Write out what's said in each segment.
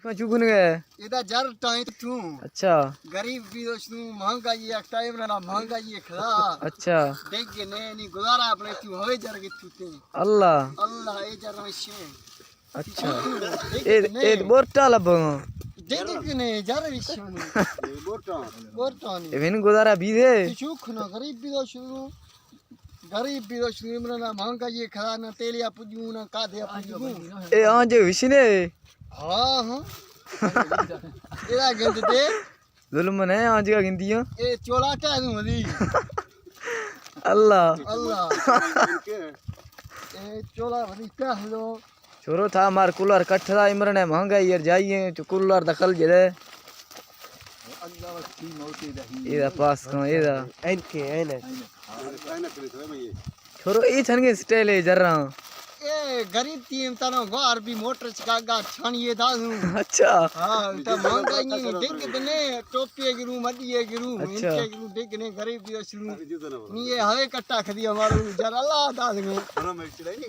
क्यों चुकन गए इधर जर टाइम तू अच्छा गरीब भी दोस्तों महंगाई एक टाइम ना महंगाई खड़ा अच्छा देख के नहीं गुजारा अपने तू हवे जर के तू अल्लाह अल्लाह ए जर में शे अच्छा ए बोरटा लबो देख के ने जर विश्व में बोरटा नहीं इवन गुजारा भी दे चुख ना गरीब भी दोस्तों ना महंगाई खड़ा ना तेलिया पुजू ना कादे पुजू ए आज विशने हाँ हाँ एरा गंद दे जुल्म है आज का गिनतियां ए चोला टा दूं मदी अल्लाह अल्लाह ए चोला मदी क्या हो छोरो था मार कूलर कट्ठा इमरने महंगाई यार जाइए तो कूलर दखल जदे अल्लाह की मौती दही एदा पास का एदा एनके एने छोरो ए छनगे स्टाइल है जरा ए गरीब टीम तनो बार भी मोटर चकागा छानिए दादू अच्छा हां त महंगाई देख दने टोपे गिरू मडिए गिरू अच्छा। इनके गिरू देख ने गरीब भी असलू नी ये हवे कट्टा खदी हमारो जरा अल्लाह दादू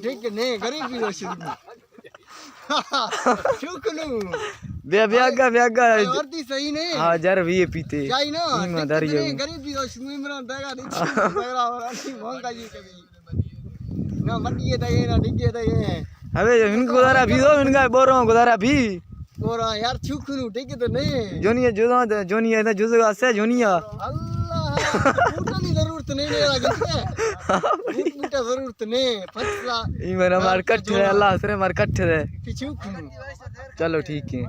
देख ने गरीब भी असलू शुक्नु ब्यागा वर्दी सही ने हां जर भी पीते जाई ना ईमानदारी देख ने गरीब भी असलू इमरान देगा देगा और अच्छी महंगाई कभी ना मडिए दे ना डिगे दे अबे इनको गुजारा भी दो इनका बोल रहा हूं गुजारा भी कोरा यार छुखनु ठीक है तो नहीं जोनिया ना जुजगा से जोनिया अल्लाह बूटनी जरूरत नहीं मेरा गलत बूटा जरूरत नहीं फसला ई मेरा मार कट्ठे अल्लाह से मार कट्ठे छुखनु चलो ठीक है।